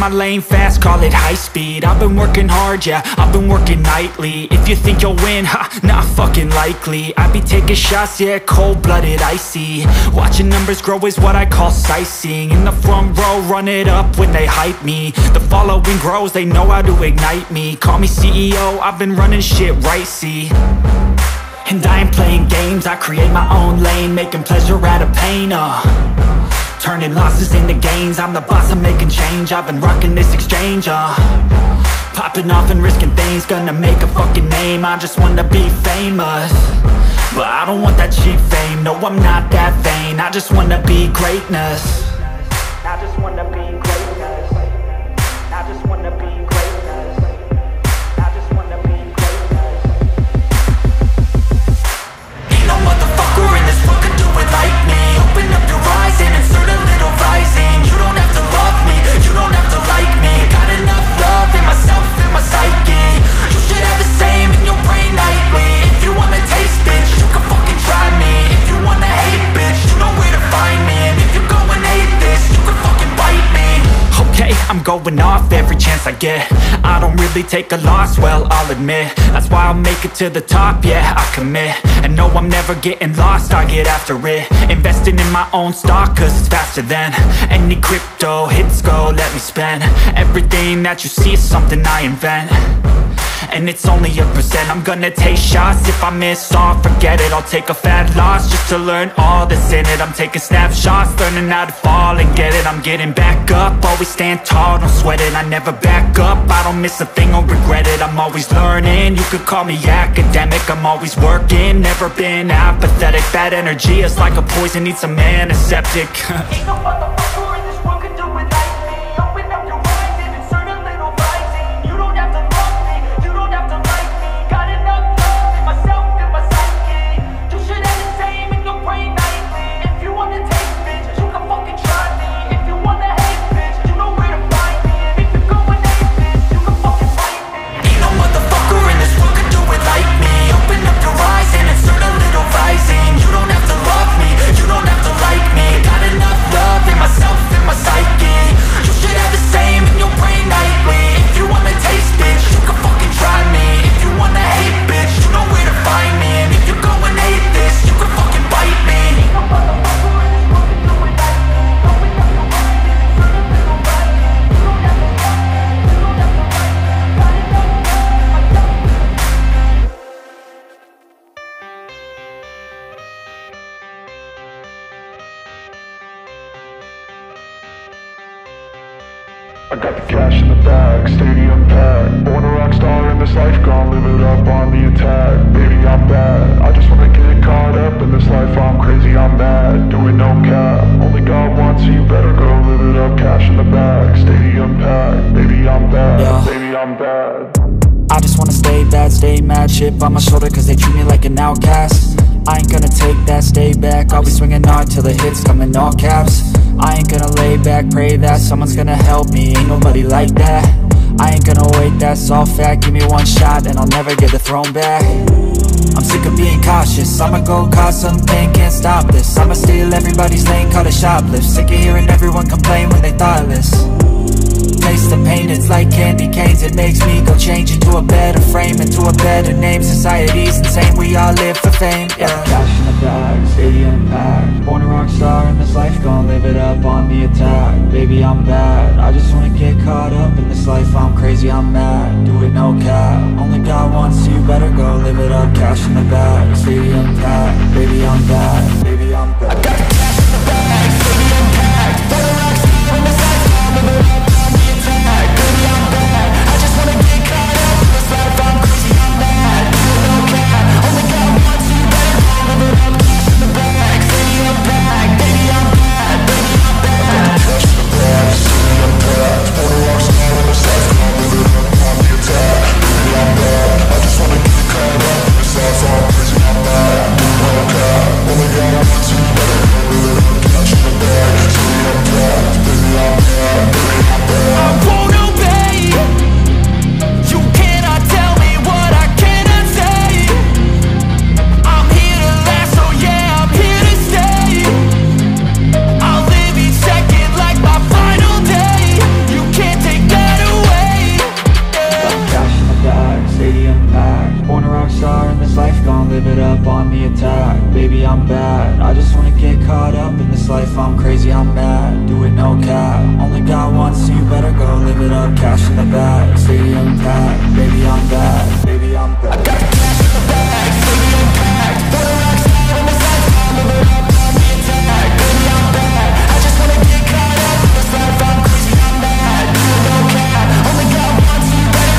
my lane fast, call it high speed. I've been working hard, yeah, I've been working nightly. If you think you'll win, ha, not fucking likely. I be taking shots, yeah, cold-blooded, icy. Watching numbers grow is what I call sightseeing. In the front row, run it up when they hype me. The following grows, they know how to ignite me. Call me CEO, I've been running shit right, see. And I ain't playing games, I create my own lane, making pleasure out of pain, turning losses into gains. I'm the boss, I'm making change. I've been rocking this exchange, popping off and risking things. Gonna make a fucking name, I just wanna be famous. But I don't want that cheap fame, no, I'm not that vain. I just wanna be greatness. I just wanna be greatness. I just wanna be greatness. I just wanna be greatness. Ain't no motherfucker in this world could do it like me. Open up your eyes and insert a little rising. You don't have to love me, you don't have to like me. Got enough love in myself, in my psyche. You should have the same in your brain nightly. If you wanna taste, bitch, you can fucking try me. If you wanna hate, bitch, you know where to find me. And if you go and hate this, you can fucking bite me. Okay, I'm going off every chance I get. I don't really take a loss, well, I'll admit. That's why I'll make it to the top, yeah, I commit. And no, I'm never getting lost, I get after it. Investing in my own stock, cause it's faster than any crypto hits go, let me spend. Everything that you see is something I invent. And it's only a percent. I'm gonna take shots. If I miss all, forget it. I'll take a fat loss just to learn all that's in it. I'm taking snapshots, learning how to fall and get it. I'm getting back up, always stand tall, don't sweat it. I never back up, I don't miss a thing or regret it. I'm always learning, you could call me academic. I'm always working, never been apathetic. Bad energy is like a poison, needs some antiseptic. Ain't no motherfucker in this world could do it like me. Open up your eyes and insert a little rising. You don't have to love me, you don't have to like me. Got enough love in myself, in my psyche. You should have the same in your brain nightly. If you wanna taste, bitch, you can fucking try me. If you wanna hate, bitch, you know where to find me. And if you go and hate, bitch, you can fucking fight me. Ain't no motherfucker in this world could do it like me. Open up your eyes and insert a little rising. You don't have to love me, you don't have to like me. Got enough love in myself, in my psyche. You should have the same in your brain nightly. If you wanna taste, bitch, you can fucking try me. If you wanna hate, bitch, you know where to find me. And if you go and hate this, you can fucking bite me. Ain't no motherfucker in this world could do it like me. Open up your eyes and insert a little rising. You don't have to love me, you don't have to like me. Got enough love in myself. I got the cash in the bag, stadium packed. Born a rock star in this life, gon' live it up on the attack. Baby, I'm bad, I just wanna get caught up in this life. I'm crazy, I'm mad, doing no cap. Only God wants, so you better go live it up. Cash in the bag, stadium packed. Baby, I'm bad, Yeah. baby, I'm bad. I just wanna stay bad, stay mad. Chip on my shoulder cause they treat me like an outcast. I ain't gonna take that, stay back. I'll be swinging hard till the hits come in all caps. I ain't gonna lay back, pray that someone's gonna help me. Ain't nobody like that. I ain't gonna wait, that's all fact. Give me one shot and I'll never get the throne back. I'm sick of being cautious, I'ma go cause something, can't stop this. I'ma steal everybody's lane, call it shoplift. Sick of hearing everyone complain when they thoughtless. Taste the pain, it's like candy canes. It makes me go change into a better frame, into a better name. Society's insane, we all live for fame, yeah. Cash in the bag, stadium packed. Born a rock star in this life, gon' live it up on the attack. Baby, I'm bad, I just wanna get caught up in this life. I'm crazy, I'm mad, do it no cap. Only God wants, so you better go live it up. Cash in the bag, stadium packed. Baby, I'm bad, baby, I'm bad. I got the cash in the bag, stadium packed. Born a rock star in this life, gon' live it up. Baby, I'm bad, I just wanna get caught up in this life. I'm crazy, I'm mad, do it no cap. Only God wants, so you better go live it up. Cash in the bag, stadium packed. Baby, I'm bad, baby, I'm bad. Cash in the bag, stadium packed. Born a rock star in this life, gon' live it up on the attack. Baby, I'm bad, I just wanna get caught up in this life. I'm crazy, I'm mad, do it no cap. Only God get caught up in this life, I'm crazy, I'm mad. Do it no cap, only got one, so you better go live it up. Cash in the bag, stadium packed, baby I'm back.